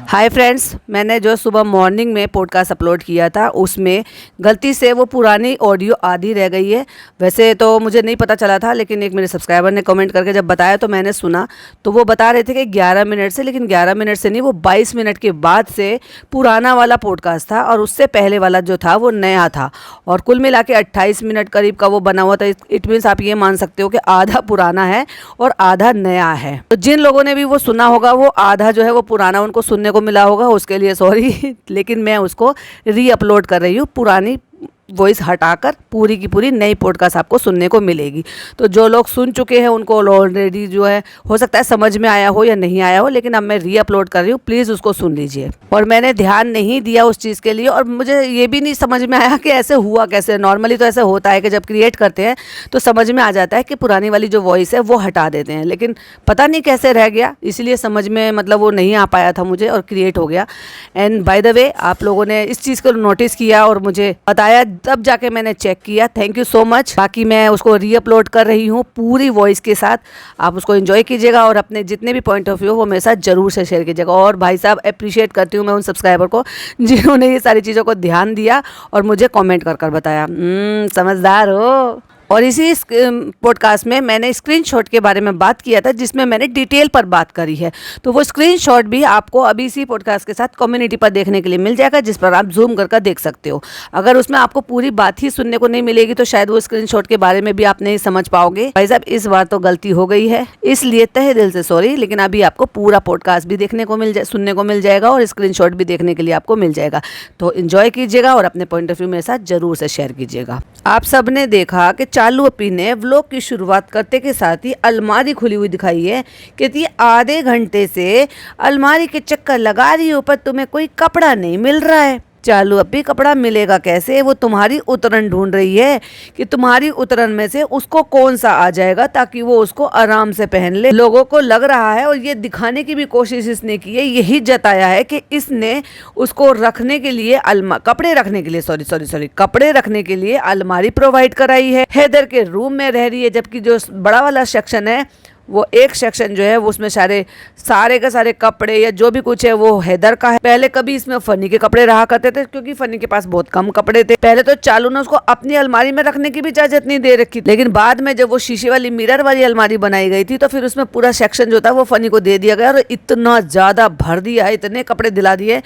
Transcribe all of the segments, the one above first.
Hi friends, मैंने जो सुबह मॉर्निंग में पॉडकास्ट अपलोड किया था उसमें गलती से वो पुरानी ऑडियो आधी रह गई है। वैसे तो मुझे नहीं पता चला था, लेकिन एक मेरे सब्सक्राइबर ने कमेंट करके जब बताया तो मैंने सुना। तो वो बता रहे थे कि 11 मिनट से, लेकिन 11 मिनट से नहीं, वो 22 मिनट के बाद से पुराना वाला पॉडकास्ट था और उससे पहले वाला जो था वो नया था। और कुल मिला के 28 मिनट करीब का वो बना हुआ था। इट मीन्स आप ये मान सकते हो कि आधा पुराना है और आधा नया है। तो जिन लोगों ने भी वो सुना होगा वो आधा जो है वो पुराना उनको सुनने को मिला होगा, उसके लिए सॉरी। लेकिन मैं उसको री अपलोड कर रही हूँ, पुरानी वॉइस हटाकर पूरी की पूरी नई पॉडकास्ट आपको सुनने को मिलेगी। तो जो लोग सुन चुके हैं उनको ऑलरेडी जो है हो सकता है समझ में आया हो या नहीं आया हो, लेकिन अब मैं री अपलोड कर रही हूँ, प्लीज़ उसको सुन लीजिए। और मैंने ध्यान नहीं दिया उस चीज़ के लिए, और मुझे ये भी नहीं समझ में आया कि ऐसे हुआ कैसे। नॉर्मली तो ऐसा होता है कि जब क्रिएट करते हैं तो समझ में आ जाता है कि पुरानी वाली जो वॉइस है वो हटा देते हैं, लेकिन पता नहीं कैसे रह गया, इसलिए समझ में मतलब वो नहीं आ पाया था मुझे और क्रिएट हो गया। एंड बाय द वे, आप लोगों ने इस चीज़ को नोटिस किया और मुझे बताया, तब जाके मैंने चेक किया। Thank you so much. बाकी मैं उसको री अपलोड कर रही हूँ पूरी वॉइस के साथ। आप उसको एंजॉय कीजिएगा और अपने जितने भी पॉइंट ऑफ व्यू वो मेरे साथ जरूर से शेयर कीजिएगा। और भाई साहब, अप्रिशिएट करती हूँ मैं उन सब्सक्राइबर को जिन्होंने ये सारी चीज़ों को ध्यान दिया और मुझे कमेंट कर बताया। समझदार हो। और इसी पॉडकास्ट में मैंने स्क्रीनशॉट के बारे में बात किया था, जिसमें मैंने डिटेल पर बात करी है। तो वो स्क्रीनशॉट भी आपको अभी इसी पॉडकास्ट के साथ कम्युनिटी पर देखने के लिए मिल जाएगा, जिस पर आप जूम कर देख सकते हो। अगर उसमें आपको पूरी बात ही सुनने को नहीं मिलेगी तो शायद वो स्क्रीनशॉट के बारे में भी आप नहीं समझ पाओगे। भाई साहब, इस बार तो गलती हो गई है, इसलिए तहे दिल से सॉरी। लेकिन अभी आपको पूरा पॉडकास्ट भी देखने को सुनने को मिल जाएगा और स्क्रीनशॉट भी देखने के लिए आपको मिल जाएगा। तो एंजॉय कीजिएगा और अपने पॉइंट ऑफ व्यू मेरे साथ जरूर से शेयर कीजिएगा। आप सबने देखा कि चालू अपी ने व्लॉग की शुरुआत करते के साथ ही अलमारी खुली हुई दिखाई है। कहती है आधे घंटे से अलमारी के चक्कर लगा रही हो पर तुम्हें कोई कपड़ा नहीं मिल रहा है। चालू अपी, कपड़ा मिलेगा कैसे? वो तुम्हारी उतरन ढूंढ रही है कि तुम्हारी उतरन में से उसको कौन सा आ जाएगा ताकि वो उसको आराम से पहन ले। लोगों को लग रहा है, और ये दिखाने की भी कोशिश इसने की है, यही जताया है कि इसने उसको रखने के लिए कपड़े रखने के लिए अलमारी प्रोवाइड कराई है। हैदर के रूम में रह रही है, जबकि जो बड़ा वाला सेक्शन है वो एक सेक्शन जो है वो उसमें सारे के सारे कपड़े या जो भी कुछ है वो हैदर का है। पहले कभी इसमें फनी के कपड़े रहा करते थे, क्योंकि फनी के पास बहुत कम कपड़े थे। पहले तो चालू ने उसको अपनी अलमारी में रखने की भी इजाजत नहीं दे रखी, लेकिन बाद में जब वो शीशे वाली मिरर वाली अलमारी बनाई गई थी तो फिर उसमें पूरा सेक्शन जो था वो फनी को दे दिया गया और इतना ज्यादा भर दिया, इतने कपड़े दिला दिए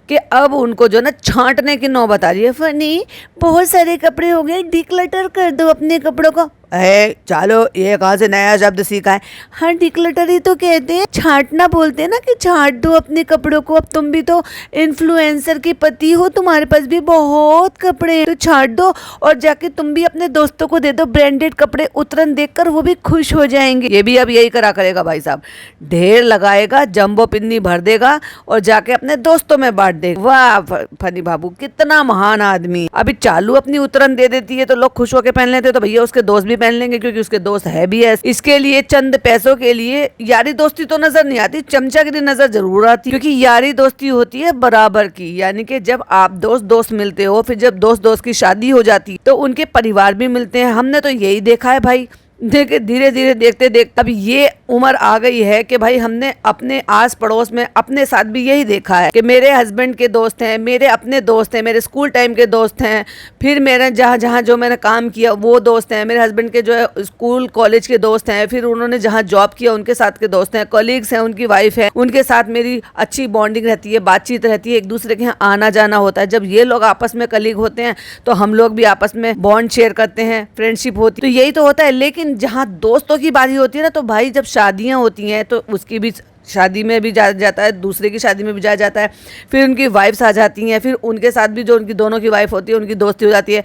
कि अब उनको जो ना छांटने की नौबत आ रही है। फनी, बहुत सारे कपड़े हो गए, डिक्लटर कर दो अपने कपड़ों को। चलो, ये कहाँ से नया शब्द सीखा है? हाँ, डिक्लटर ही तो कहते हैं, छांटना बोलते हैं ना, कि छांट दो अपने कपड़ों को। अब तुम भी तो इन्फ्लुएंसर की पति हो, तुम्हारे पास भी बहुत कपड़े हैं, तो छांट दो और जाके तुम भी अपने दोस्तों को दे दो ब्रांडेड कपड़े। उतरन देखकर वो भी खुश हो जाएंगे। ये भी अब यही करा करेगा भाई साहब, ढेर लगाएगा, जंबो पिन्नी भर देगा और जाके अपने दोस्तों में बांट देगा। वाह फनी बाबू, कितना महान आदमी। अभी चालू अपनी उतरन दे देती है तो लोग खुश होकर पहन लेते, तो भैया उसके दोस्त भी पहन लेंगे, क्योंकि उसके दोस्त है भी है। इसके लिए चंद पैसों के लिए यारी दोस्ती तो नजर नहीं आती, चमचागिरी नजर जरूर आती, क्योंकि यारी दोस्ती होती है बराबर की। यानी कि जब आप दोस्त मिलते हो, फिर जब दोस्त की शादी हो जाती तो उनके परिवार भी मिलते हैं। हमने तो यही देखा है भाई। देखिए, धीरे धीरे देखते अब ये उम्र आ गई है कि भाई हमने अपने आस पड़ोस में अपने साथ भी यही देखा है कि मेरे हस्बैंड के दोस्त हैं, मेरे अपने दोस्त हैं, मेरे स्कूल टाइम के दोस्त हैं, फिर मेरे जहाँ जो मैंने काम किया वो दोस्त हैं, मेरे हस्बैंड के जो है स्कूल कॉलेज के दोस्त हैं, फिर उन्होंने जहाँ जॉब किया उनके साथ के दोस्त हैं, कलीग्स हैं, उनकी वाइफ है, उनके साथ मेरी अच्छी बॉन्डिंग रहती है, बातचीत रहती है, एक दूसरे के यहाँ आना जाना होता है। जब ये लोग आपस में कलीग होते हैं तो हम लोग भी आपस में बॉन्ड शेयर करते हैं, फ्रेंडशिप होती है, तो यही तो होता है। लेकिन जहाँ दोस्तों की बारी होती है ना, तो भाई जब शादियां होती हैं तो उसकी भी शादी में भी जाया जाता है, दूसरे की शादी में भी जाया जाता है, फिर उनकी वाइफ्स आ जाती हैं, फिर उनके साथ भी जो उनकी दोनों की वाइफ होती है उनकी दोस्ती हो जाती है।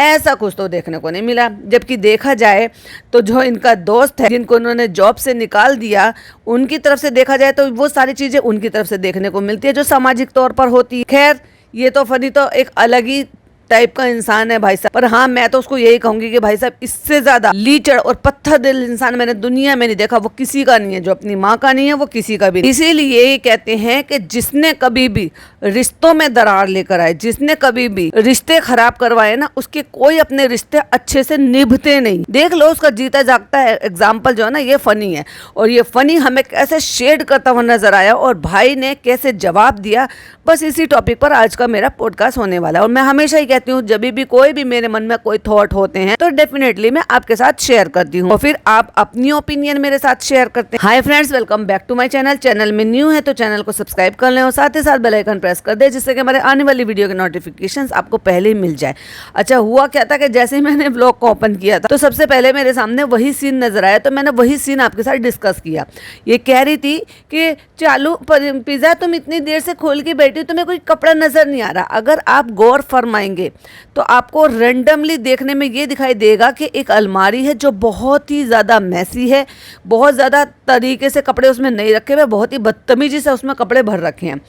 ऐसा कुछ तो देखने को नहीं मिला। जबकि देखा जाए तो जो इनका दोस्त है जिनको उन्होंने जॉब से निकाल दिया, उनकी तरफ से देखा जाए तो वो सारी चीज़ें उनकी तरफ से देखने को मिलती है जो सामाजिक तौर पर होती है। खैर, ये तो फनी तो एक अलग ही टाइप का इंसान है भाई साहब। पर हाँ, मैं तो उसको यही कहूंगी कि भाई साहब इससे ज्यादा लीचड़ और पत्थर दिल इंसान मैंने दुनिया में नहीं देखा। वो किसी का नहीं है, जो अपनी माँ का नहीं है वो किसी का भी नहीं। इसीलिए कहते हैं कि जिसने कभी भी रिश्तों में दरार लेकर आए, जिसने कभी भी रिश्ते खराब करवाए ना, उसके कोई अपने रिश्ते अच्छे से निभते नहीं। देख लो उसका जीता जागता है एग्जाम्पल जो है ना, ये फनी है। और ये फनी हमें कैसे शेड करता हुआ नजर आया और भाई ने कैसे जवाब दिया, बस इसी टॉपिक पर आज का मेरा पॉडकास्ट होने वाला है। और मैं हमेशा ही कहती हूँ जब भी कोई भी मेरे मन में कोई थॉट होते हैं तो डेफिनेटली मैं आपके साथ शेयर करती हूँ और फिर आप अपनी ओपिनियन मेरे साथ शेयर करते हैं। Hi friends, welcome back to my channel. Channel में न्यू है तो चैनल को सब्सक्राइब कर लें और साथ ही साथ बेल आइकन प्रेस कर दे, जिससे कि हमारे आने वाली वीडियो के नोटिफिकेशंस आपको पहले ही मिल जाए। अच्छा, हुआ क्या था कि जैसे ही मैंने व्लॉग को ओपन किया था तो सबसे पहले मेरे सामने वही सीन नजर आया, तो मैंने वही सीन आपके साथ डिस्कस किया। ये कह रही थी कि चालू पिज्जा तुम इतनी देर से खोल के बैठी, तुम्हें कोई कपड़ा नजर नहीं आ रहा। अगर आप गौर फरमाएंगे तो आपको रेंडमली देखने में ये दिखाई देगा कि एक अलमारी है जो बहुत ही ज़्यादा मैसी है, बहुत ज़्यादा तरीके से कपड़े उसमें नहीं रखे हुए, बहुत ही बदतमीजी से उसमें कपड़े भर रखे हैं।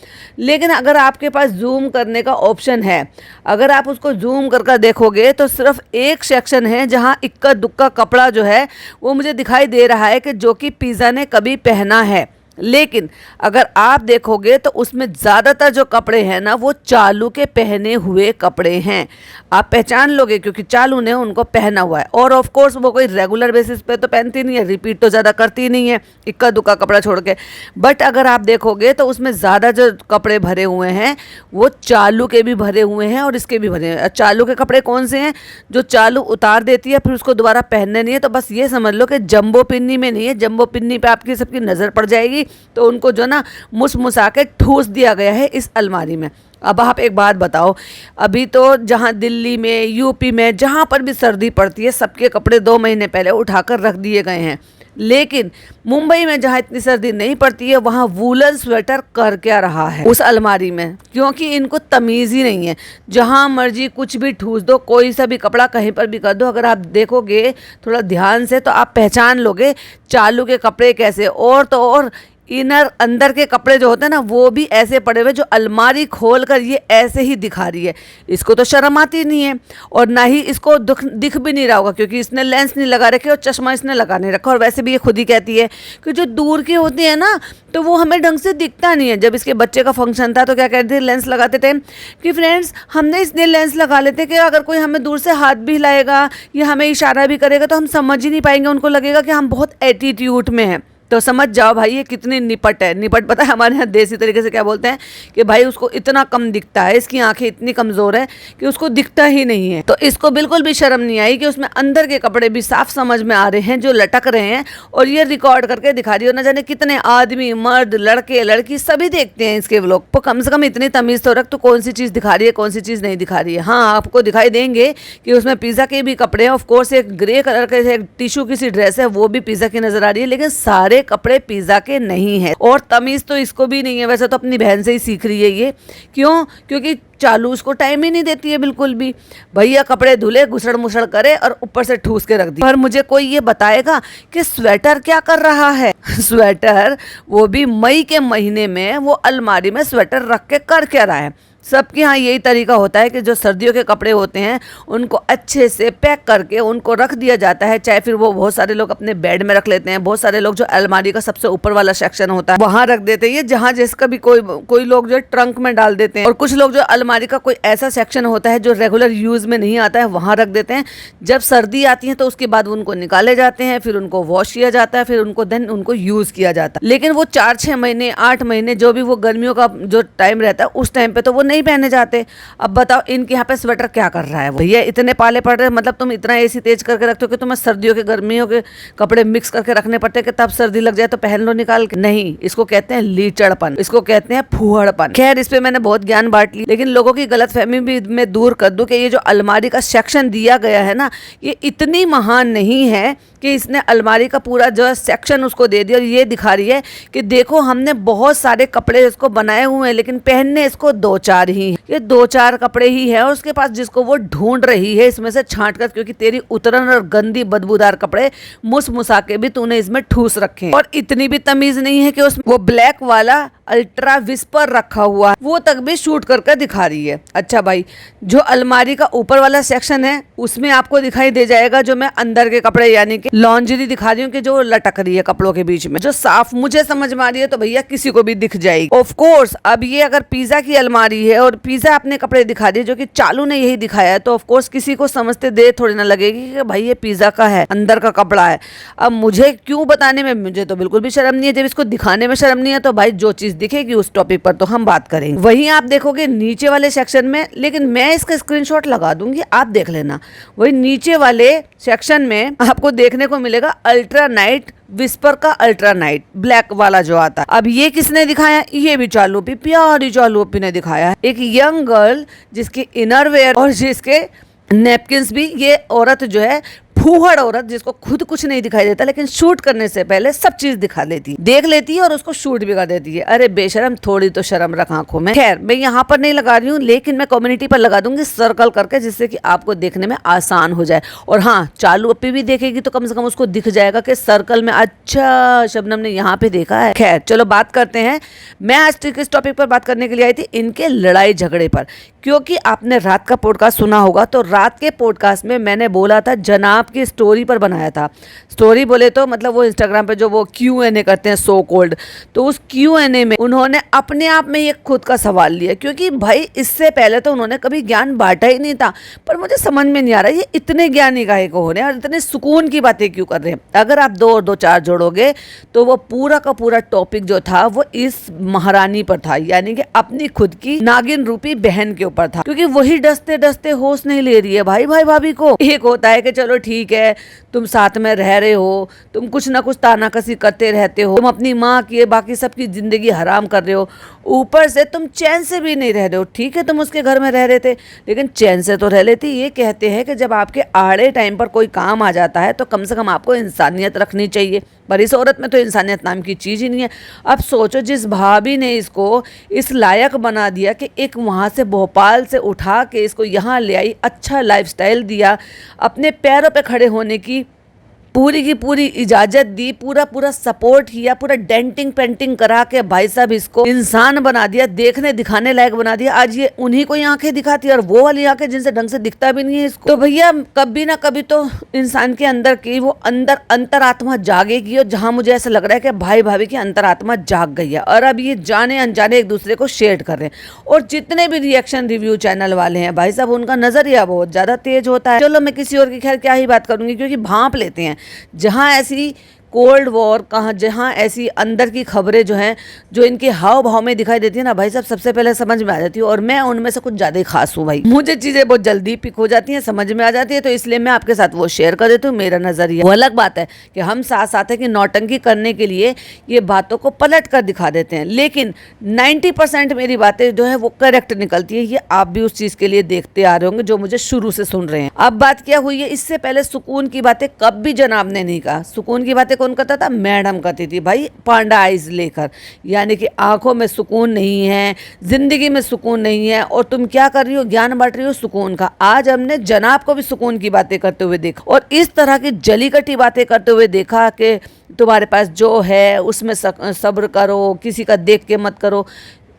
लेकिन अगर आपके पास जूम करने का ऑप्शन है, अगर आप उसको जूम कर देखोगे तो सिर्फ एक सेक्शन है जहाँ इक्का दुक्का कपड़ा जो है वो मुझे दिखाई दे रहा है कि जो कि पिज़्ज़ा ने कभी पहना है। लेकिन अगर आप देखोगे तो उसमें ज़्यादातर जो कपड़े हैं ना वो चालू के पहने हुए कपड़े हैं। आप पहचान लोगे क्योंकि चालू ने उनको पहना हुआ है। और ऑफ कोर्स वो कोई रेगुलर बेसिस पे तो पहनती नहीं है, रिपीट तो ज़्यादा करती नहीं है इक्का दुक्का कपड़ा छोड़ के। बट अगर आप देखोगे तो उसमें ज़्यादा जो कपड़े भरे हुए हैं वो चालू के भी भरे हुए हैं और इसके भी भरे हैं। चालू के कपड़े कौन से हैं? जो चालू उतार देती है फिर उसको दोबारा पहनने नहीं है। तो बस ये समझ लो कि जंबो पिन्नी में नहीं है, जंबो पिन्नी पे आपकी सबकी नज़र पड़ जाएगी तो उनको जो ना मुसा के ठूस दिया गया है इस अलमारी में। अब आप एक बात बताओ, अभी तो जहाँ दिल्ली में, यूपी में, जहाँ पर भी सर्दी पड़ती है सबके कपड़े 2 महीने पहले उठाकर रख दिए गए हैं। लेकिन मुंबई में जहाँ इतनी सर्दी नहीं पड़ती है वहाँ वूलन स्वेटर कर क्या रहा है उस अलमारी में, क्योंकि इनको तमीज़ ही नहीं है। जहाँ मर्जी कुछ भी ठूस दो, कोई सा भी कपड़ा कहीं पर भी कर दो। अगर आप देखोगे थोड़ा ध्यान से तो आप पहचान लोगे चालू के कपड़े कैसे। और तो और इनर अंदर के कपड़े जो होते हैं ना वो भी ऐसे पड़े हुए जो अलमारी खोल कर ये ऐसे ही दिखा रही है। इसको तो शर्म आती नहीं है और ना ही इसको दिख भी नहीं रहा होगा क्योंकि इसने लेंस नहीं लगा रखे और चश्मा इसने लगा नहीं रखा। और वैसे भी ये खुद ही कहती है कि जो दूर के होते हैं ना तो वो हमें ढंग से दिखता नहीं है। जब इसके बच्चे का फंक्शन था तो क्या कहते थे, लेंस लगाते थे कि फ्रेंड्स हमने इसलिए लेंस लगा लेते कि अगर कोई हमें दूर से हाथ भी हिलाएगा या हमें इशारा भी करेगा तो हम समझ ही नहीं पाएंगे, उनको लगेगा कि हम बहुत एटीट्यूड में हैं। तो समझ जाओ भाई ये कितनी निपट है। निपट पता है हमारे यहाँ देसी तरीके से क्या बोलते हैं कि भाई उसको इतना कम दिखता है, इसकी आंखें इतनी कमज़ोर है कि उसको दिखता ही नहीं है। तो इसको बिल्कुल भी शर्म नहीं आई कि उसमें अंदर के कपड़े भी साफ समझ में आ रहे हैं जो लटक रहे हैं और ये रिकॉर्ड करके दिखा रही है। न जाने कितने आदमी, मर्द, लड़के, लड़की सभी देखते हैं इसके व्लॉग। तो कम से कम इतनी तमीज़ तो रख, तो कौन सी चीज़ दिखा रही है कौन सी चीज़ नहीं दिखा रही है। हाँ, आपको दिखाई देंगे कि उसमें पिज़्ज़ा के भी कपड़े हैं। ऑफकोर्स एक ग्रे कलर का एक टिश्यू की सी ड्रेस है वो भी पिज़्ज़ा की नज़र आ रही है, लेकिन सारे कपड़े पिज़्ज़ा के नहीं है। और तमीज तो इसको भी नहीं है, वैसे तो अपनी बहन से ही सीख रही है ये। क्यों? क्योंकि चालू उसको टाइम ही नहीं देती है बिल्कुल भी। भैया कपड़े धुले, घुसड़ मुसड़ करे और ऊपर से ठूस के रख दी। पर मुझे कोई ये बताएगा कि स्वेटर क्या कर रहा है? स्वेटर वो भी मई के महीने में वो अलमारी में स्वेटर रख के कर क्या रहा है? सबके यहाँ यही तरीका होता है कि जो सर्दियों के कपड़े होते हैं उनको अच्छे से पैक करके उनको रख दिया जाता है। चाहे फिर वो बहुत सारे लोग अपने बेड में रख लेते हैं, बहुत सारे लोग जो अलमारी का सबसे ऊपर वाला सेक्शन होता है वहां रख देते हैं, जहां जिसका भी कोई लोग जो ट्रंक में डाल देते हैं। और कुछ लोग जो अलमारी का कोई ऐसा सेक्शन होता है जो रेगुलर यूज में नहीं आता है वहां रख देते हैं। जब सर्दी आती है तो उसके बाद उनको निकाले जाते हैं, फिर उनको वॉश किया जाता है, फिर उनको यूज किया जाता है। लेकिन वो 4-6 महीने 8 महीने जो भी वो गर्मियों का जो टाइम रहता है उस टाइम पे तो वो नहीं पहने जाते। अब बताओ इनके यहाँ पे स्वेटर क्या कर रहा है? वो भैया इतने पाले पड़ रहे, मतलब तुम इतना एसी तेज करके रखते हो कि तुम्हें सर्दियों के गर्मियों के कपड़े मिक्स करके रखने पड़ते हैं कि तब सर्दी लग जाए तो पहन लो निकाल के। नहीं, इसको कहते हैं लीचड़पन, इसको कहते हैं फूहड़पन। खैर इस पे मैंने बहुत ज्ञान बांट ली, लेकिन लोगों की गलतफहमी भी मैं दूर कर दूं कि ये जो अलमारी का सेक्शन दिया गया है ना ये इतनी महान नहीं है कि इसने अलमारी का पूरा जो सेक्शन उसको दे दिया और ये दिखा रही है कि देखो हमने बहुत सारे कपड़े इसको बनाए हुए हैं लेकिन पहनने इसको 2-4 ही हैं। ये 2-4 कपड़े ही है और उसके पास जिसको वो ढूंढ रही है इसमें से छांट कर, क्योंकि तेरी उतरन और गंदी बदबूदार कपड़े मुसा के भी तूने इसमें ठूस रखे हैं। और इतनी भी तमीज नहीं है कि उस वो ब्लैक वाला अल्ट्रा विस्पर रखा हुआ है वो तक भी शूट करके दिखा रही है। अच्छा भाई, जो अलमारी का ऊपर वाला सेक्शन है उसमें आपको दिखाई दे जाएगा जो मैं अंदर के कपड़े यानी कि लॉन्ड्री दिखा रही हूँ कि जो लटक रही है कपड़ों के बीच में, जो साफ मुझे समझ में आ रही है तो भैया किसी को भी दिख जाएगी। ऑफ कोर्स अब ये अगर पिज्जा की अलमारी है और पिज्जा अपने कपड़े दिखा रही है जो कि चालू ने यही दिखाया है, तो ऑफ कोर्स किसी को समझते देर थोड़ी ना लगेगी कि भाई ये पिज्जा का है, अंदर का कपड़ा है। अब मुझे क्यों बताने में, मुझे तो बिल्कुल भी शर्म नहीं है। जब इसको दिखाने में शर्म नहीं है तो भाई जो चीज दिखेगी उस टॉपिक पर तो हम बात करेंगे। वहीं आप देखोगे नीचे वाले सेक्शन में, लेकिन मैं इसका स्क्रीनशॉट लगा दूंगी, आप देख लेना। वही नीचे वाले सेक्शन में आपको देखने को मिलेगा अल्ट्रा नाइट विस्पर का अल्ट्रा नाइट ब्लैक वाला जो आता है। अब ये किसने दिखाया? ये भी चालू भी प्यारी चालू ने दिखाया है। एक यंग गर्ल जिसके इनर वेयर और जिसके नैपकिंस भी, ये औरत जो है फूहड़ औरत जिसको खुद कुछ नहीं दिखाई देता लेकिन शूट करने से पहले सब चीज दिखा देती है, देख लेती है और उसको शूट भी कर देती है। अरे बेशरम, थोड़ी तो शर्म रख आंखों में। खैर मैं यहाँ पर नहीं लगा रही हूँ, लेकिन मैं कम्युनिटी पर लगा दूंगी सर्कल करके, जिससे कि आपको देखने में आसान हो जाए। और हाँ, चालू अपी भी देखेगी तो कम से कम उसको दिख जाएगा कि सर्कल में अच्छा शबनम ने यहाँ पे देखा है। खैर चलो बात करते हैं। मैं आज किस टॉपिक पर बात करने के लिए आई थी? इनके लड़ाई झगड़े पर। क्योंकि आपने रात का पॉडकास्ट सुना होगा, तो रात के पॉडकास्ट में मैंने बोला था जनाब की स्टोरी पर बनाया था। स्टोरी बोले तो मतलब वो इंस्टाग्राम पे जो वो Q&A करते हैं सो कोल्ड, तो उस Q&A में उन्होंने अपने आप में एक खुद का सवाल लिया। क्योंकि भाई इससे पहले तो उन्होंने कभी ज्ञान बांटा ही नहीं था, पर मुझे समझ में नहीं आ रहा ये इतने ज्ञानी काहे को हो रहे हैं और इतने सुकून की बातें क्यों कर रहे हैं। अगर आप 2 और 2 4 जोड़ोगे तो वो पूरा का पूरा टॉपिक जो था वो इस महारानी पर था, यानी कि अपनी खुद की नागिन रूपी बहन के ऊपर था। क्योंकि वही डसते डसते होश नहीं ले रही है भाई भाभी को। एक होता है कि चलो ठीक है तुम साथ में रह रहे हो, तुम कुछ ना कुछ तानाकसी करते रहते हो, तुम अपनी माँ की बाकी सबकी जिंदगी हराम कर रहे हो, ऊपर से तुम चैन से भी नहीं रह रहे हो। ठीक है तुम उसके घर में रह रहे थे लेकिन चैन से तो रह लेती। ये कहते हैं कि जब आपके आड़े टाइम पर कोई काम आ जाता है तो कम से कम आपको इंसानियत रखनी चाहिए, पर इस औरत में तो इंसानियत नाम की चीज़ ही नहीं है। अब सोचो जिस भाभी ने इसको इस लायक बना दिया कि एक वहाँ से भोपाल से उठा के इसको यहाँ ले आई, अच्छा लाइफस्टाइल दिया, अपने पैरों पे खड़े होने की पूरी की पूरी इजाजत दी, पूरा सपोर्ट किया, पूरा डेंटिंग पेंटिंग करा के भाई साहब इसको इंसान बना दिया, देखने दिखाने लायक बना दिया। आज ये उन्हीं को आंखें दिखाती है और वो वाली आंखें जिनसे ढंग से दिखता भी नहीं है इसको। तो भैया कभी ना कभी तो इंसान के अंदर की वो अंदर अंतरात्मा जागेगी, और जहां मुझे ऐसा लग रहा है कि भाई भाभी की अंतरात्मा जाग गई है और अब ये जाने अनजाने एक दूसरे को शेयर कर रहे हैं। और जितने भी रिएक्शन रिव्यू चैनल वाले हैं भाई साहब उनका नजरिया बहुत ज्यादा तेज होता है। चलो मैं किसी और की खैर क्या ही बात करूंगी, क्योंकि भांप लेते हैं जहां ऐसी कोल्ड वॉर कहाँ, जहाँ ऐसी अंदर की खबरें जो हैं जो इनके हाव भाव में दिखाई देती है ना भाई साहब, सबसे पहले समझ में आ जाती है। और मैं उनमें से कुछ ज़्यादा ही खास हूँ भाई, मुझे चीज़ें बहुत जल्दी पिक हो जाती हैं, समझ में आ जाती है, तो इसलिए मैं आपके साथ वो शेयर कर देती हूँ मेरा नज़रिया। वो अलग बात है कि हम साथ साथ है कि नौटंकी करने के लिए ये बातों को पलट कर दिखा देते हैं, लेकिन 90% मेरी बातें जो है वो करेक्ट निकलती है। ये आप भी उस चीज़ के लिए देखते आ रहे होंगे जो मुझे शुरू से सुन रहे हैं। अब बात क्या हुई है, इससे पहले सुकून की बातें कब भी जनाब ने नहीं कहा। सुकून की बातें कौन करता था? मैडम करती थी भाई, पांडा आइज लेकर, यानी कि आंखों में सुकून नहीं है, जिंदगी में सुकून नहीं है और तुम क्या कर रही हो, ज्ञान बांट रही हो सुकून का। आज हमने जनाब को भी सुकून की बातें करते हुए देखा और इस तरह की जली कटी बातें करते हुए देखा कि तुम्हारे पास जो है उसमें सब्र करो, किसी का देख के मत करो।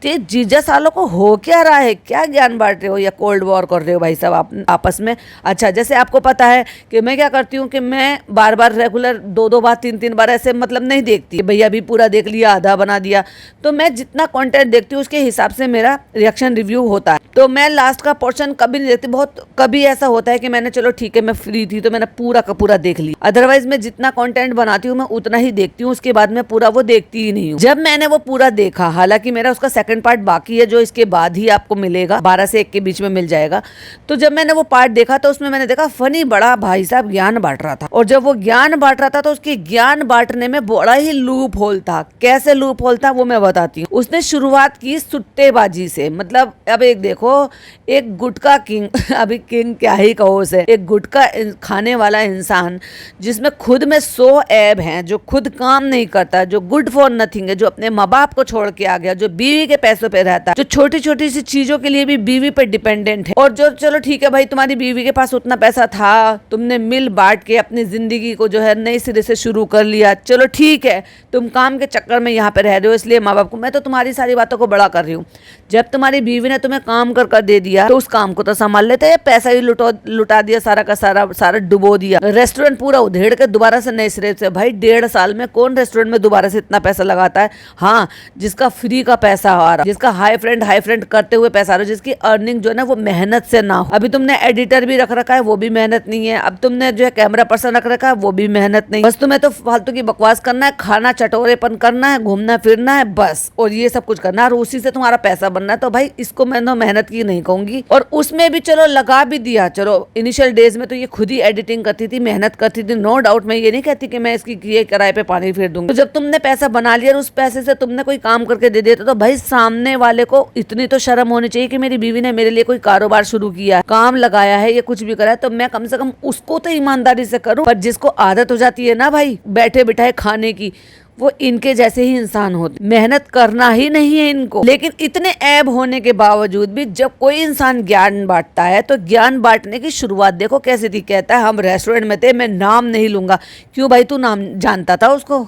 ते जीजा सालों को हो क्या रहा है, क्या ज्ञान बांट रहे हो या कोल्ड वॉर कर रहे हो भाई साहब आप आपस में। अच्छा जैसे आपको पता है कि मैं क्या करती हूँ कि मैं बार बार रेगुलर 2-2 बार 3-3 बार ऐसे मतलब नहीं देखती, भैया अभी पूरा देख लिया आधा बना दिया। तो मैं जितना कंटेंट देखती हूँ उसके हिसाब से मेरा रिएक्शन रिव्यू होता है। तो मैं लास्ट का पोर्शन कभी नहीं देखती, बहुत कभी ऐसा होता है कि मैंने चलो ठीक है मैं फ्री थी तो मैंने पूरा का पूरा देख लिया, अदरवाइज मैं जितना कंटेंट बनाती हूँ मैं उतना ही देखती हूँ, उसके बाद मैं पूरा वो देखती ही नहीं हूँ। जब मैंने वो पूरा देखा, हालांकि मेरा उसका सेकंड पार्ट बाकी है जो इसके बाद ही आपको मिलेगा, 12 से 1 के बीच में मिल जाएगा। तो जब मैंने वो पार्ट देखा तो उसमें मैंने देखा फनी बड़ा भाई साहब ज्ञान बांट रहा था, और जब वो ज्ञान बांट रहा था तो उसके ज्ञान बांटने में बड़ा ही लूप होल था। कैसे लूप होल था वो मैं बताती हूँ। उसने शुरुआत की सुट्टेबाजी से, मतलब अब एक देखो एक गुटखा किंग अभी किंग क्या ही कहो उसे, एक गुटखा खाने वाला इंसान जिसमें खुद में 100 ऐब हैं, जो खुद काम नहीं करता, जो गुड फॉर नथिंग है, जो अपने माँ बाप को छोड़ के आ गया, जो बीवी के के पैसों पे रहता है, जो छोटी छोटी सी चीजों के लिए भी बीवी पे डिपेंडेंट है। और जो चलो ठीक है भाई, तुम्हारी बीवी के पास उतना पैसा था, तुमने मिल बांट के अपनी जिंदगी को जो है नई सिरे से शुरू कर लिया, चलो ठीक है, तुम काम के चक्कर में यहाँ पे रह रहे हो इसलिए माँ बाप को, मैं तो तुम्हारी सारी बातों को बड़ा कर रही हूँ। जब तुम्हारी बीवी ने तुम्हें काम कर दे दिया तो उस काम को तो संभाल लेते, पैसा ही लुटा दिया, सारा का सारा डुबो दिया, रेस्टोरेंट पूरा उधेड़ के दोबारा से नए सिरे से। भाई 1.5 साल में कौन रेस्टोरेंट में दोबारा से इतना पैसा लगाता है? हाँ, जिसका फ्री का पैसा आ रहा, जिसका हाई फ्रेंड करते हुए पैसा आ रहा, जिसकी अर्निंग जो है ना वो मेहनत से ना हो। अभी तुमने एडिटर भी रख रखा है, वो भी मेहनत नहीं है। अब तुमने जो है कैमरा पर्सन रख रखा है, वो भी मेहनत नहीं। बस तुम्हें तो फालतू की बकवास करना है, खाना चटोरेपन करना है, घूमना फिरना है बस, और ये सब कुछ करना है, और उसी से तुम्हारा पैसा बनना है। तो भाई इसको मैं तो मेहनत की नहीं कहूंगी। और उसमें भी चलो लगा भी दिया, चलो इनिशियल डेज में तो ये खुद ही एडिटिंग करती थी, मेहनत करती थी, नो डाउट। मैं ये नहीं कहती कि मैं इसकी ये किराए पे पानी फेर दूंगी। तो जब तुमने पैसा बना लिया और उस पैसे से तुमने कोई काम करके दे दिया, तो भाई सामने वाले को इतनी तो शर्म होनी चाहिए कि मेरी बीवी ने मेरे लिए कोई कारोबार शुरू किया, काम लगाया है, ये कुछ भी करा है, तो मैं कम से कम उसको तो ईमानदारी से करूं। पर जिसको आदत हो जाती है ना भाई बैठे बिठाए खाने की, वो इनके जैसे ही इंसान होते, मेहनत करना ही नहीं है इनको। लेकिन इतने ऐब होने के बावजूद भी जब कोई इंसान ज्ञान बांटता है तो ज्ञान बांटने की शुरुआत देखो कैसे थी। कहता है हम रेस्टोरेंट में थे, मैं नाम नहीं लूंगा। क्यों भाई, तू नाम जानता था उसको?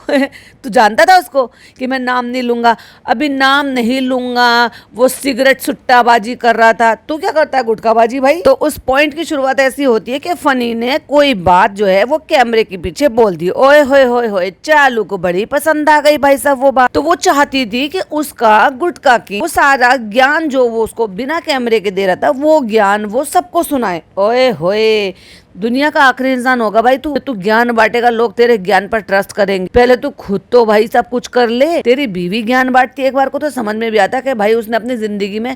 तू जानता था उसको कि मैं नाम नहीं लूंगा? अभी नाम नहीं लूंगा, वो सिगरेट सुट्टाबाजी कर रहा था, तू क्या करता है? गुटखाबाजी। भाई तो उस पॉइंट की शुरुआत ऐसी होती है कि फनी ने कोई बात जो है वो कैमरे के पीछे बोल दी, ओए होए होए होए, चालू को बड़ी पसंद आ गई भाई साहब वो बात। तो वो चाहती थी कि उसका गुटखा की वो सारा ज्ञान जो वो उसको बिना कैमरे के दे रहा था, वो ज्ञान वो सबको सुनाए। ओए होए, दुनिया का आखिरी इंसान होगा भाई तू ज्ञान बांटेगा, लोग तेरे ज्ञान पर ट्रस्ट करेंगे। पहले तू खुद तो भाई सब कुछ कर ले। तेरी बीवी ज्ञान बांटती है, एक बार को तो समझ में भी आता है कि भाई उसने अपनी जिंदगी में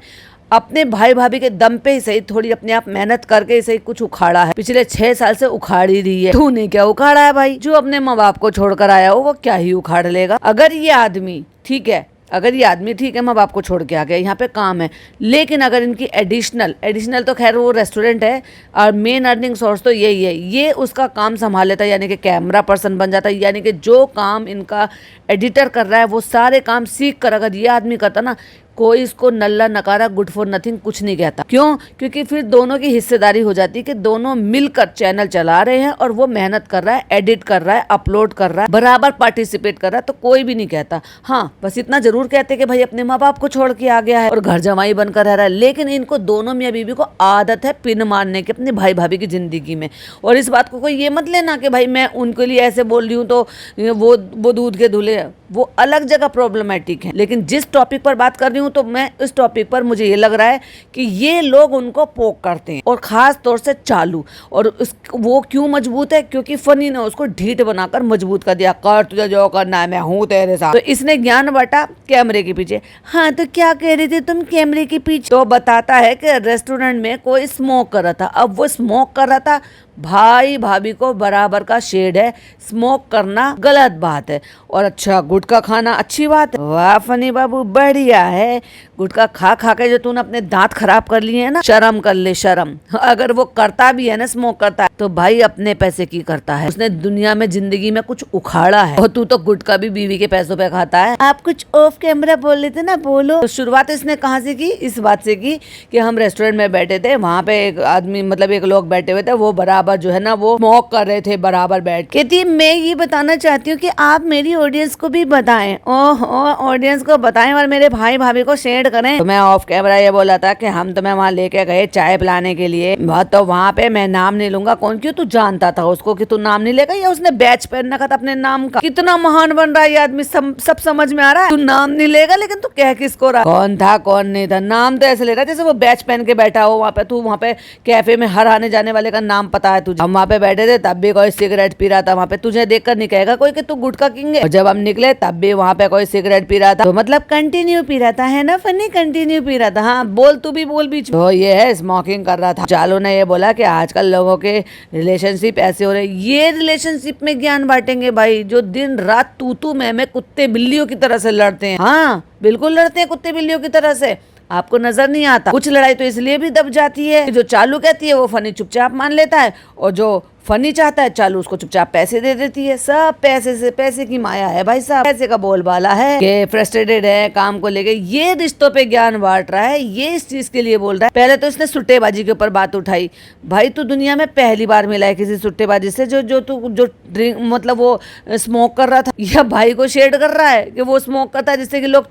अपने भाई भाभी के दम पे ही सही, थोड़ी अपने आप मेहनत करके ही सही कुछ उखाड़ा है। पिछले 6 साल से उखाड़ ही रही है। तूने क्या उखाड़ा है भाई? जो अपने माँ बाप को छोड़कर आया हो वो क्या ही उखाड़ लेगा। अगर ये आदमी ठीक है, माँ बाप को छोड़ के आ गया, यहाँ पे काम है, लेकिन अगर इनकी एडिशनल तो खैर वो रेस्टोरेंट है और मेन अर्निंग सोर्स तो यही है, ये उसका काम संभाल लेता है, यानी कि कैमरा पर्सन बन जाता है। यानी कि जो काम इनका एडिटर कर रहा है वो सारे काम सीख कर अगर ये आदमी करता ना, कोई इसको नल्ला नकारा गुड फॉर नथिंग कुछ नहीं कहता। क्यों? क्योंकि फिर दोनों की हिस्सेदारी हो जाती है कि दोनों मिलकर चैनल चला रहे हैं और वो मेहनत कर रहा है, एडिट कर रहा है, अपलोड कर रहा है, बराबर पार्टिसिपेट कर रहा है, तो कोई भी नहीं कहता। हाँ, बस इतना जरूर कहते कि भाई अपने माँ बाप को छोड़ के आ गया है और घर जमाई बनकर रह रहा है। लेकिन इनको दोनों मियाँ बीवी को आदत है पिन मारने की अपने भाई भाभी की जिंदगी में। और इस बात को कोई ये मत लेना कि भाई मैं उनके लिए ऐसे बोल रही हूँ तो वो दूध के धुले, वो अलग जगह प्रॉब्लमेटिक है। लेकिन जिस टॉपिक पर बात कर रही हूँ तो मैं इस टॉपिक पर मुझे ये लग रहा है कि ये लोग उनको पोक करते हैं, और खास तौर से चालू। और वो क्यों मजबूत है? क्योंकि फनी ने उसको ढीठ बनाकर मजबूत कर दिया, कर तुझे जो करना है, मैं हूँ तेरे साथ। तो इसने ज्ञान बांटा कैमरे के पीछे। हाँ, तो क्या कह रही थी तुम कैमरे के पीछे? तो बताता है कि रेस्टोरेंट में कोई स्मोक कर रहा था। अब वो स्मोक कर रहा था, भाई भाभी को बराबर का शेड है, स्मोक करना गलत बात है और अच्छा गुटखा खाना अच्छी बात है। वाह फनी बाबू, बढ़िया है। गुटखा खा खा के जो तूने अपने दांत खराब कर लिए हैं ना, शर्म कर ले, शर्म। अगर वो करता भी है ना, स्मोक करता है, तो भाई अपने पैसे की करता है, उसने दुनिया में जिंदगी में कुछ उखाड़ा है। और तू तो गुटखा भी बीवी के पैसों पे खाता है। आप कुछ ऑफ कैमरा बोल लेते ना, बोलो। तो शुरुआत इसने कहाँ से की? इस बात से की कि हम रेस्टोरेंट में बैठे थे, वहाँ पे एक आदमी मतलब एक लोग बैठे हुए थे, वो बराबर जो है ना वो स्मोक कर रहे थे बराबर बैठ के। कहती मैं ये बताना चाहती हूँ कि आप मेरी ऑडियंस को भी बताएं, ऑडियंस को बताएं और मेरे भाई भाभी को शेयर करें। तो मैं ऑफ कैमरा ये बोला था कि हम तुम्हें वहाँ लेके गए चाय पिलाने के लिए, तो वहाँ पे मैं नाम नहीं लूंगा। कौन? क्यों? तू जानता था उसको कि तू नाम नहीं लेगा, या उसने बैच पहन रखा था अपने नाम का? कितना महान बन रहा है ये आदमी, सब समझ में आ रहा है। तू नाम नहीं लेगा, लेकिन तू कह किसको रहा? कौन था कौन नहीं था, नाम तो ऐसे ले रहा है जैसे वो बैच पहन के बैठा हो वहाँ पे। तू वहाँ पे कैफे में हर आने जाने वाले का नाम पता है तुझे। हम वहाँ पे बैठे थे तब भी कोई सिगरेट पी रहा था वहाँ पे, तुझे देखकर नहीं कहेगा कोई कि तू गुटखा किंग है। और जब हम निकले तब भी वहाँ पे कोई सिगरेट पी रहा था, तो मतलब कंटिन्यू पी रहा था, है ना फनी? कंटिन्यू पी रहा था। हाँ बोल, तू भी बोल बीच में। तो ये है स्मोकिंग कर रहा था। चालू ने ये बोला कि आजकल लोगों के रिलेशनशिप ऐसे हो रहे, ये रिलेशनशिप में ज्ञान बांटेंगे भाई जो दिन रात तू मैं कुत्ते बिल्लियों की तरह से लड़ते हैं। हाँ बिल्कुल लड़ते हैं कुत्ते बिल्लियों की तरह से, आपको नजर नहीं आता। कुछ लड़ाई तो इसलिए भी दब जाती है कि जो चालू कहती है वो फनी चुपचाप मान लेता है, और जो फनी चाहता है, चालू उसको चुपचाप पैसे दे देती है। सब पैसे से, पैसे की माया है भाई साहब, पैसे का बोलबाला है कि फ्रस्ट्रेटेड है काम को लेके, ये रिश्तों पे ज्ञान बांट रहा है, ये इस चीज के लिए बोल रहा है। पहले तो इसने सुट्टेबाजी के ऊपर बात उठाई। भाई तू दुनिया में पहली बार मिला है किसी सुट्टेबाजी से जो ड्रिंक मतलब वो स्मोक कर रहा था, या भाई को शेड कर रहा है कि वो स्मोक करता है, जिससे कि लोग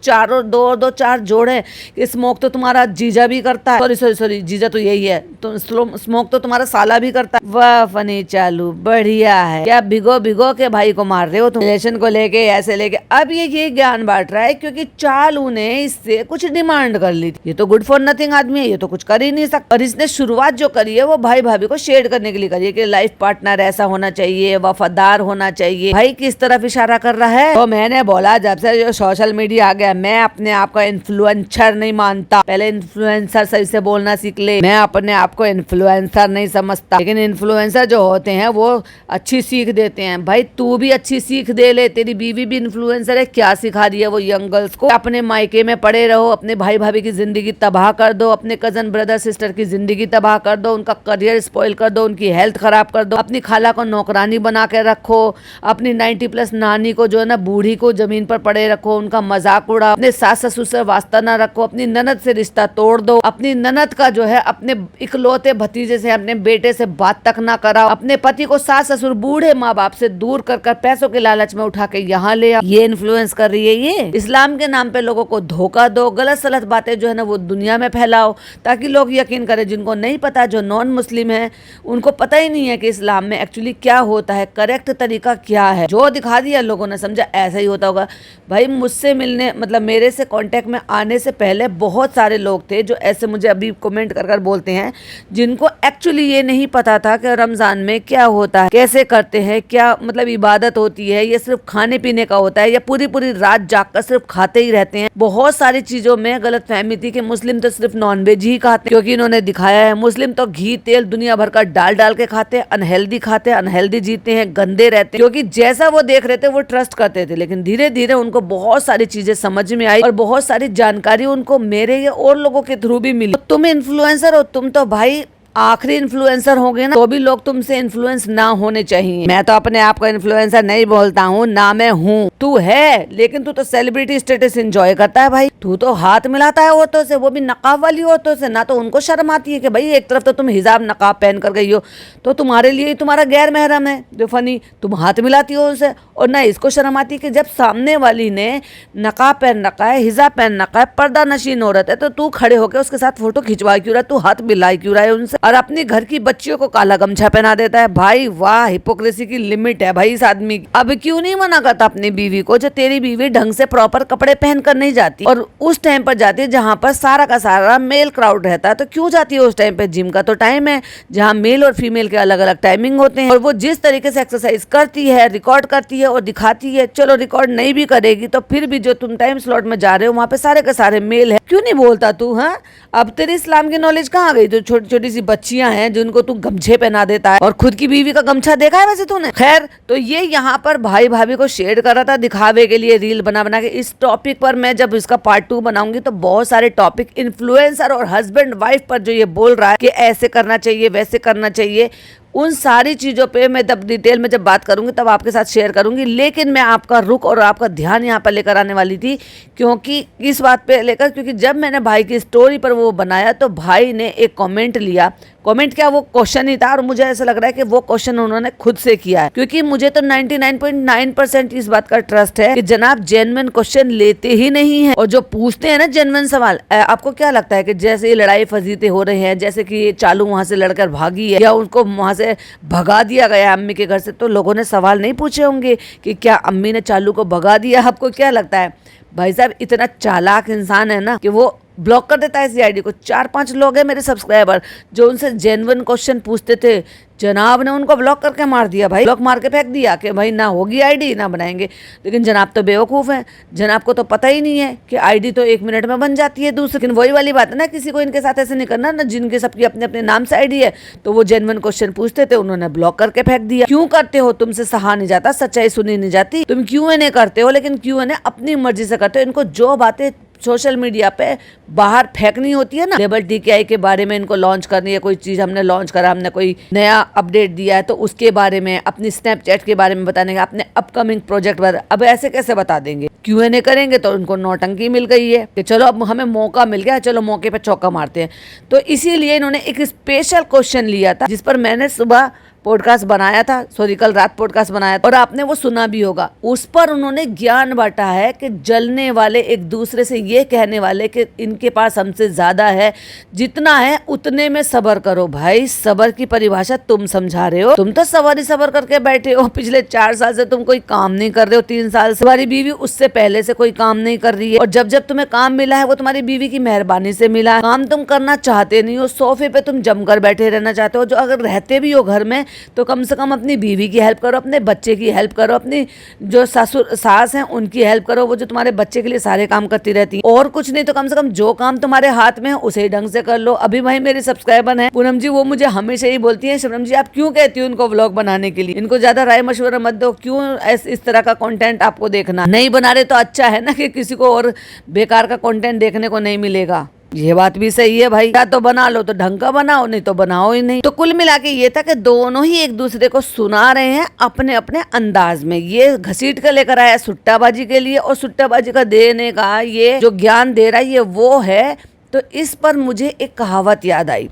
दो चार जोड़े कि स्मोक तो तुम्हारा जीजा भी करता है, सॉरी जीजा तो यही है, तो स्मोक तो तुम्हारा साला भी करता है। वाह फनी चालू, बढ़िया है। क्या भिगो के भाई को मार रहे हो तुम रिलेशन को लेके, ऐसे लेके। अब ये ज्ञान बांट रहा है क्योंकि चालू ने इससे कुछ डिमांड कर ली थी। ये तो गुड फॉर नथिंग आदमी है, ये तो कुछ कर ही नहीं सकता। और इसने शुरुआत जो करी है वो भाई भाभी को शेड करने के लिए करी है कि लाइफ पार्टनर ऐसा होना चाहिए, वफादार होना चाहिए। भाई किस तरफ इशारा कर रहा है? तो मैंने बोला जब से जो सोशल मीडिया आ गया, मैं अपने आप को इन्फ्लुएंसर नहीं मानता। पहले इन्फ्लुएंसर सही से बोलना सीख ले। मैं अपने आप को इन्फ्लुएंसर नहीं समझता, लेकिन इन्फ्लुएंसर जो होते हैं वो अच्छी सीख देते हैं। भाई तू भी अच्छी सीख दे ले, तेरी बीवी भी इन्फ्लुएंसर है, क्या सिखा रही है वो यंग गर्ल्स को? अपने मायके में पड़े रहो, अपने भाई भाभी की जिंदगी तबाह कर दो, अपने कजन ब्रदर सिस्टर की जिंदगी तबाह कर दो, उनका करियर स्पॉइल कर दो, उनकी हेल्थ खराब कर दो, अपनी खाला को नौकरानी बना के रखो, अपनी 90+ नानी को जो है ना बूढ़ी को जमीन पर पड़े रखो, उनका मजाक उड़ा, अपने सास ससुर से वास्ता ना रखो, अपनी ननद से रिश्ता तोड़ दो, अपनी ननद का जो है अपने इकलौते भतीजे से, अपने बेटे से बात तक ना कराओ, अपने पति को सास ससुर बूढ़े माँ बाप से दूर कर पैसों के लालच में उठा के यहाँ ले आओ। ये इन्फ्लुएंस कर रही है। ये इस्लाम के नाम पे लोगों को धोखा दो, गलत सलत बातें जो है ना वो दुनिया में फैलाओ ताकि लोग यकीन करें। जिनको नहीं पता, जो नॉन मुस्लिम है, उनको पता ही नहीं है कि इस्लाम में एक्चुअली क्या होता है, करेक्ट तरीका क्या है। जो दिखा दिया लोगों ने समझा ऐसा ही होता होगा। भाई मुझसे मिलने मतलब मेरे से कांटेक्ट में आने से पहले बहुत सारे लोग थे जो ऐसे मुझे अभी कमेंट कर बोलते हैं, जिनको एक्चुअली ये नहीं पता था कि रमजान में क्या होता है, कैसे करते हैं, क्या मतलब इबादत होती है, ये सिर्फ खाने पीने का होता है या पूरी रात जागकर सिर्फ खाते ही रहते हैं। बहुत सारी चीजों में गलत फहमी थी कि मुस्लिम तो सिर्फ नॉनवेज ही खाते हैं, क्योंकि इन्होंने दिखाया है मुस्लिम तो घी तेल दुनिया भर का डाल के खाते हैं, अनहेल्दी खाते हैं, अनहेल्दी जीते हैं, गंदे रहते हैं, क्योंकि जैसा वो देख रहे थे वो ट्रस्ट करते थे। लेकिन धीरे धीरे उनको बहुत सारी चीजें समझ में आई और बहुत सारी जानकारी उनको मेरे या और लोगों के थ्रू भी मिली। तो तुम इन्फ्लुएंसर हो, तुम तो भाई आखिरी इन्फ्लुएंसर होंगे ना, तो भी लोग तुमसे इन्फ्लुएंस ना होने चाहिए। मैं तो अपने आप को इन्फ्लुएंसर नहीं बोलता हूँ, ना मैं हूँ, तू है, लेकिन तू तो सेलिब्रिटी स्टेटस एंजॉय करता है। भाई तू तो हाथ मिलाता है औरतों से, वो भी नकाब वाली औरतों से। ना तो उनको शर्म आती है कि भाई एक तरफ तो तुम हिजाब नकाब पहन कर गई हो, तो तुम्हारे लिए तुम्हारा गैर महरम है जो फनी, तुम हाथ मिलाती हो उनसे। और ना इसको शर्म आती है कि जब सामने वाली ने नकाब पहन रखा है, हिजाब पहन रखा है, पर्दा नशीन औरत है, तो तू खड़े होकर उसके साथ फोटो खिंचवा क्यों रहा है, तू हाथ मिला क्यों रहा है उनसे, और अपनी घर की बच्चियों को काला गमछा पहना देता है। भाई वाह, हिपोक्रेसी की लिमिट है भाई इस आदमी की। अब क्यों नहीं मना करता अपनी बीवी को, जो तेरी बीवी ढंग से प्रॉपर कपड़े पहन कर नहीं जाती और उस टाइम पर जाती है जहाँ पर सारा का सारा मेल क्राउड रहता है, तो क्यों जाती है उस टाइम पे? जिम का तो टाइम है जहाँ मेल और फीमेल के अलग अलग टाइमिंग होते हैं, और वो जिस तरीके से एक्सरसाइज करती है, रिकॉर्ड करती है और दिखाती है। चलो रिकॉर्ड नहीं भी करेगी तो फिर भी जो तुम टाइम स्लॉट में जा रहे हो वहाँ पे सारे के सारे मेल है, क्यों नहीं बोलता तू? हाँ, अब तेरी इस्लाम की नॉलेज कहाँ गई? तो छोटी छोटी सी बच्चियां हैं जिनको तू गमछे पहना देता है, और खुद की बीवी का गमछा देखा है वैसे तूने? खैर, तो ये यहाँ पर भाई भाभी को शेड कर रहा था दिखावे के लिए, रील बना के। इस टॉपिक पर मैं जब इसका पार्ट 2 बनाऊंगी तो बहुत सारे टॉपिक इन्फ्लुएंसर और हस्बैंड वाइफ पर जो ये बोल रहा है कि ऐसे करना चाहिए, वैसे करना चाहिए, उन सारी चीज़ों पे मैं तब डिटेल में जब बात करूंगी तब आपके साथ शेयर करूंगी। लेकिन मैं आपका रुख और आपका ध्यान यहाँ पर लेकर आने वाली थी, क्योंकि इस बात पे लेकर, क्योंकि जब मैंने भाई की स्टोरी पर वो बनाया तो भाई ने एक कमेंट लिया। कमेंट क्या, वो क्वेश्चन ही था, और मुझे ऐसा लग रहा है कि वो क्वेश्चन उन्होंने खुद से किया है, क्योंकि मुझे तो 99.9% इस बात का ट्रस्ट है कि जनाब जेन्युइन क्वेश्चन लेते ही नहीं है, और जो पूछते हैं ना जेन्युइन सवाल। आपको क्या लगता है कि जैसे ये लड़ाई फजीते हो रहे हैं, जैसे कि ये चालू वहां से लड़कर भागी है या उनको वहां से भगा दिया गया अम्मी के घर से, तो लोगों ने सवाल नहीं पूछे होंगे कि क्या अम्मी ने चालू को भगा दिया? आपको क्या लगता है? भाई साहब इतना चालाक इंसान है ना कि वो ब्लॉक कर देता है इस आईडी को। 4-5 लोग हैं मेरे सब्सक्राइबर जो उनसे जेन्युइन क्वेश्चन पूछते थे, जनाब ने उनको ब्लॉक करके मार दिया। भाई ब्लॉक मार के फेंक दिया कि भाई ना होगी आईडी ना बनाएंगे। लेकिन जनाब तो बेवकूफ़ है, जनाब को तो पता ही नहीं है कि आईडी तो 1 मिनट में बन जाती है दूसरी। लेकिन वही वाली बात है ना, किसी को इनके साथ ऐसे नहीं करना ना, जिनके सबकी अपने अपने नाम से आईडी है, तो वो जेन्युइन क्वेश्चन पूछते थे, उन्होंने ब्लॉक करके फेंक दिया। क्यों करते हो? तुमसे सहा नहीं जाता, सच्चाई सुनी नहीं जाती, तुम Q&A करते हो, लेकिन Q&A अपनी मर्जी से करते हो। इनको जो बातें सोशल मीडिया पे बाहर फेंकनी होती है ना, लेबल टीकेआई के बारे में इनको लॉन्च करनी है, कोई चीज हमने लॉन्च करा, हमने कोई नया अपडेट दिया है तो उसके बारे में, अपनी स्नैपचैट के बारे में बताने का, अपने अपकमिंग प्रोजेक्ट बारे। अब ऐसे कैसे बता देंगे? Q&A करेंगे तो उनको नौटंकी मिल गई है कि चलो अब हमें मौका मिल गया, चलो मौके पे चौका मारते हैं। तो इसीलिए इन्होंने एक स्पेशल क्वेश्चन लिया था, जिस पर मैंने सुबह पॉडकास्ट बनाया था, सॉरी कल रात पॉडकास्ट बनाया था और आपने वो सुना भी होगा। उस पर उन्होंने ज्ञान बांटा है कि जलने वाले एक दूसरे से ये कहने वाले कि इनके पास हमसे ज्यादा है, जितना है उतने में सब्र करो। भाई सब्र की परिभाषा तुम समझा रहे हो? तुम तो सब्र ही सब्र करके बैठे हो। पिछले 4 साल से तुम कोई काम नहीं कर रहे हो, 3 साल से तुम्हारी बीवी उससे पहले से कोई काम नहीं कर रही है, और जब जब तुम्हें काम मिला है वो तुम्हारी बीवी की मेहरबानी से मिला है। काम तुम करना चाहते नहीं हो, सोफे पे तुम जमकर बैठे रहना चाहते हो। जो अगर रहते भी हो घर में तो कम से कम अपनी बीवी की हेल्प करो, अपने बच्चे की हेल्प करो, अपनी जो सास हैं उनकी हेल्प करो, वो जो तुम्हारे बच्चे के लिए सारे काम करती रहती हैं। और कुछ नहीं तो कम से कम जो काम तुम्हारे हाथ में है उसे ढंग से कर लो। अभी भाई मेरे सब्सक्राइबर हैं पूनम जी, वो मुझे हमेशा ही बोलती है, शबनम जी आप क्यों कहती हो उनको व्लॉग बनाने के लिए, इनको ज्यादा राय मशवरा मत दो, क्यों इस तरह का कंटेंट आपको देखना नहीं बना रहे? तो अच्छा है ना कि किसी को और बेकार का कंटेंट देखने को नहीं मिलेगा। ये बात भी सही है भाई, या तो बना लो तो ढंग का बनाओ, नहीं तो बनाओ ही नहीं। तो कुल मिला के ये था कि दोनों ही एक दूसरे को सुना रहे हैं अपने अपने अंदाज में। ये घसीट कर लेकर आया सुट्टाबाजी के लिए, और सुट्टाबाजी का देने का ये जो ज्ञान दे रहा है ये वो है। तो इस पर मुझे एक कहावत याद आई,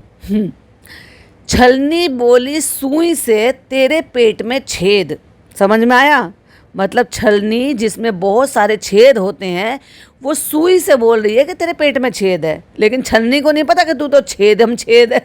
छलनी बोली सुई से तेरे पेट में छेद। समझ में आया? मतलब छलनी जिसमें बहुत सारे छेद होते हैं वो सुई से बोल रही है कि तेरे पेट में छेद है, लेकिन छलनी को नहीं पता कि तू तो छेद हम छेद है।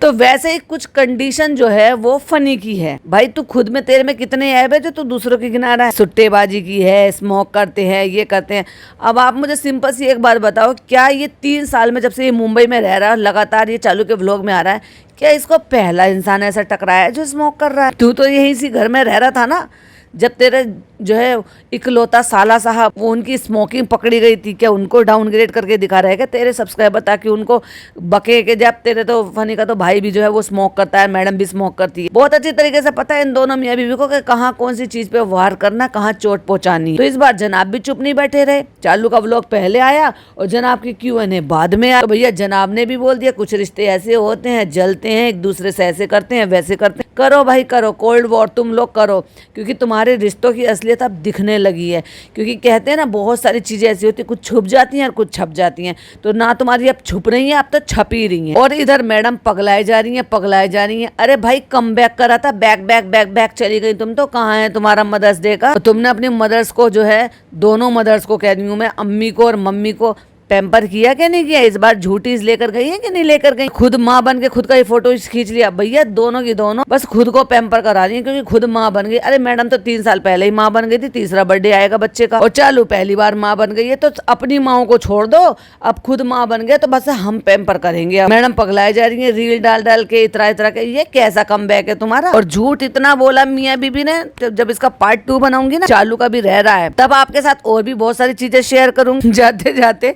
तो वैसे ही कुछ कंडीशन जो है वो फनी की है। भाई तू खुद में, तेरे में कितने ऐब है जो तू दूसरों की गिना रहा है? सुट्टेबाजी की है, स्मोक करते हैं, ये करते हैं। अब आप मुझे सिंपल सी एक बात बताओ, क्या ये 3 साल में जब से ये मुंबई में रह रहा है, लगातार ये चालू के व्लॉग में आ रहा है, क्या इसको पहला इंसान ऐसा टकराया है जो स्मोक कर रहा है? तू तो यही सी घर में रह रहा था ना जब तेरे जो है इकलौता साला साहब वो उनकी स्मोकिंग पकड़ी गई थी, क्या उनको डाउनग्रेड करके दिखा रहे हैं क्या तेरे सब्सक्राइबर, ताकि उनको बके के? जब तेरे तो फनी का तो भाई भी जो है वो स्मोक करता है, मैडम भी स्मोक करती है। बहुत अच्छी तरीके से पता है इन दोनों मियां बीवी को कि कहाँ कौन सी चीज पे वार करना, कहाँ चोट पहुंचानी। तो इस बार जनाब भी चुप नहीं बैठे रहे। चालू का व्लॉग पहले आया और जनाब की Q&A बाद में आया। तो भैया जनाब ने भी बोल दिया कुछ रिश्ते ऐसे होते हैं, जलते हैं एक दूसरे से, ऐसे करते हैं वैसे करते हैं। करो भाई करो, कोल्ड वॉर तुम लोग करो, क्योंकि तुम्हारे रिश्तों की असलियत अब दिखने लगी है। क्योंकि कहते हैं ना बहुत सारी चीजें ऐसी होती है, कुछ छुप जाती हैं और कुछ छप जाती हैं। तो ना तुम्हारी अब छुप रही है, अब तो छप ही रही है। और इधर मैडम पगलाए जा रही है, पगलाए जा रही है। अरे भाई कम बैक करा था, बैक बैक बैक बैक चली गई तुम तो। कहाँ है तुम्हारा मदर्स डे का? तो तुमने अपनी मदर्स को जो है, दोनों मदर्स को कह रही हूँ मैं, अम्मी को और मम्मी को पैम्पर किया क्या नहीं किया? इस बार झूटीज लेकर गई है कि नहीं लेकर गई? खुद माँ बन के खुद का ही फोटो खींच लिया। भैया दोनों की दोनों बस खुद को पैम्पर करा रही है क्योंकि खुद माँ बन गई। अरे मैडम तो 3 साल पहले ही माँ बन गई थी, तीसरा बर्थडे आएगा बच्चे का और चालू पहली बार माँ बन गई है। तो अपनी माओ को छोड़ दो, अब खुद माँ बन गए तो बस हम पैम्पर करेंगे। मैडम पगलाए जा रही है रील डाल डाल के, इतरा इतरा के। ये कैसा कमबैक है तुम्हारा? और झूठ इतना बोला मियाँ बीबी ने, जब इसका पार्ट 2 बनाऊंगी ना, चालू का भी रह रहा है, तब आपके साथ और भी बहुत सारी चीजें शेयर करूंगी। जाते जाते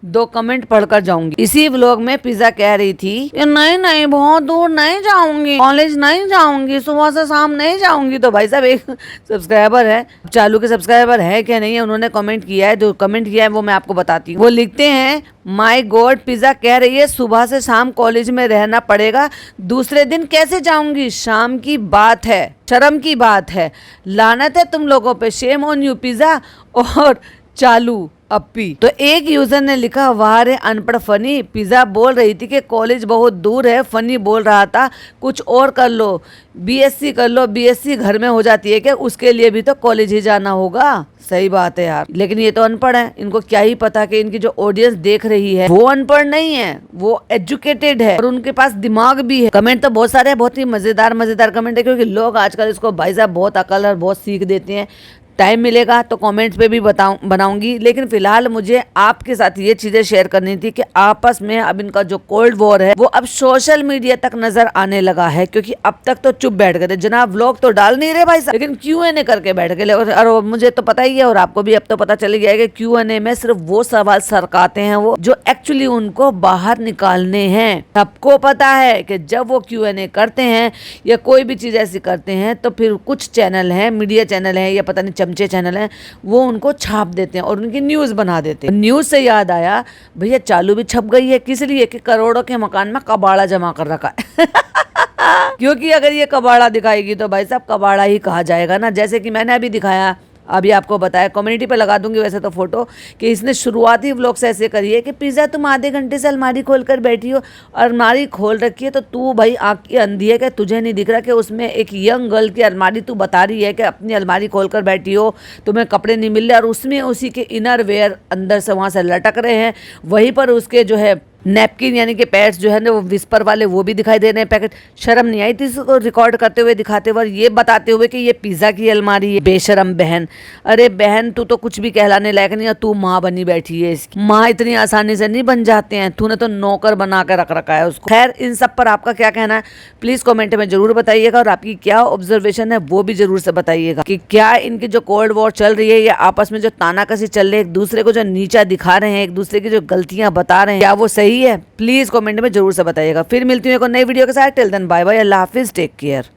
2 कमेंट पढ़कर जाऊंगी। इसी व्लॉग में पिज़्ज़ा कह रही थी कि नहीं नहीं बहुत दूर नहीं जाऊंगी, कॉलेज नहीं जाऊंगी, सुबह से शाम नहीं जाऊंगी। तो भाई साहब एक सब्सक्राइबर है, चालू के सब्सक्राइबर है क्या नहीं है, उन्होंने कमेंट किया है। जो कमेंट किया है वो मैं आपको बताती हूँ। वो लिखते हैं, माय गॉड पिज़्ज़ा कह रही है सुबह से शाम कॉलेज में रहना पड़ेगा, दूसरे दिन कैसे जाऊंगी? शाम की बात है, शर्म की बात है, लानत है तुम लोगों पे, शेम ऑन यू पिज़्ज़ा और चालू अपी। तो एक यूजर ने लिखा, वाह रे अनपढ़ फनी, पिज़्ज़ा बोल रही थी कि कॉलेज बहुत दूर है, फनी बोल रहा था कुछ और कर लो, बीएससी कर लो, बीएससी घर में हो जाती है क्या? उसके लिए भी तो कॉलेज ही जाना होगा। सही बात है यार, लेकिन ये तो अनपढ़ है, इनको क्या ही पता कि इनकी जो ऑडियंस देख रही है वो अनपढ़ नहीं है, वो एजुकेटेड है और उनके पास दिमाग भी है। कमेंट तो बहुत सारे हैं, बहुत ही मजेदार मजेदार कमेंट है, क्योंकि लोग आजकल इसको भाई साहब बहुत अकल और बहुत सीख देते हैं। टाइम मिलेगा तो कमेंट्स पे भी बनाऊंगी, लेकिन फिलहाल मुझे आपके साथ ये चीजें शेयर करनी थी कि आपस में अब इनका जो कोल्ड वॉर है वो अब सोशल मीडिया तक नजर आने लगा है। क्योंकि अब तक तो चुप बैठ गए थे जनाब, व्लॉग तो डाल नहीं रहे भाई साहब, लेकिन Q&A करके बैठ गए। और मुझे तो पता ही है और आपको भी अब तो पता चल गया है कि Q&A में सिर्फ वो सवाल सरकाते हैं वो जो एक्चुअली उनको बाहर निकालने हैं। सबको पता है कि जब वो Q&A करते हैं या कोई भी चीज ऐसी करते हैं तो फिर कुछ चैनल है, मीडिया चैनल है या पता नहीं चमचे चैनल हैं वो उनको छाप देते हैं और उनकी न्यूज़ बना देते हैं। न्यूज़ से याद आया भैया चालू भी छप गई है, किस लिए कि करोड़ों के मकान में कबाड़ा जमा कर रखा है क्योंकि अगर ये कबाड़ा दिखाएगी तो भाई साहब कबाड़ा ही कहा जाएगा ना। जैसे कि मैंने अभी दिखाया, अभी आपको बताया, कम्युनिटी पे लगा दूंगी वैसे तो फोटो, कि इसने शुरुआती व्लॉग्स ऐसे करी है कि पिज़्ज़ा तुम आधे घंटे से अलमारी खोल कर बैठी हो, अलमारी खोल रखी है तो तू भाई आँख की अंधी है कि तुझे नहीं दिख रहा कि उसमें एक यंग गर्ल की अलमारी तू बता रही है कि अपनी अलमारी खोल कर बैठी हो, तुम्हें कपड़े नहीं मिल रहे और उसमें उसी के इनर वेयर अंदर से वहाँ से लटक रहे हैं, वहीं पर उसके जो है नैपकिन यानी कि पैड्स जो है ना वो विस्पर वाले वो भी दिखाई दे रहे हैं पैकेट। शर्म नहीं आई थी इसको रिकॉर्ड करते हुए दिखाते हुए ये बताते हुए कि ये पिज़्ज़ा की अलमारी है। बेशरम बहन, अरे बहन तू तो कुछ भी कहलाने लायक नहीं है, तू माँ बनी बैठी है इसकी। माँ इतनी आसानी से नहीं बन जाते हैं, तूने तो नौकर बना कर रख रखा है उसको। खैर इन सब पर आपका क्या कहना है प्लीज़ कॉमेंट में जरूर बताइएगा और आपकी क्या ऑब्जर्वेशन है वो भी जरूर से बताइएगा कि क्या इनकी जो कोल्ड वॉर चल रही है या आपस में जो तानाकसी चल रही है, एक दूसरे को जो नीचा दिखा रहे हैं, एक दूसरे की जो गलतियां बता रहे हैं, क्या वो सही है? प्लीज कमेंट में जरूर से बताइएगा। फिर मिलती हूँ एक नई वीडियो के साथ। टिल देन बाय बाय, अल्लाह हाफिज, टेक केयर।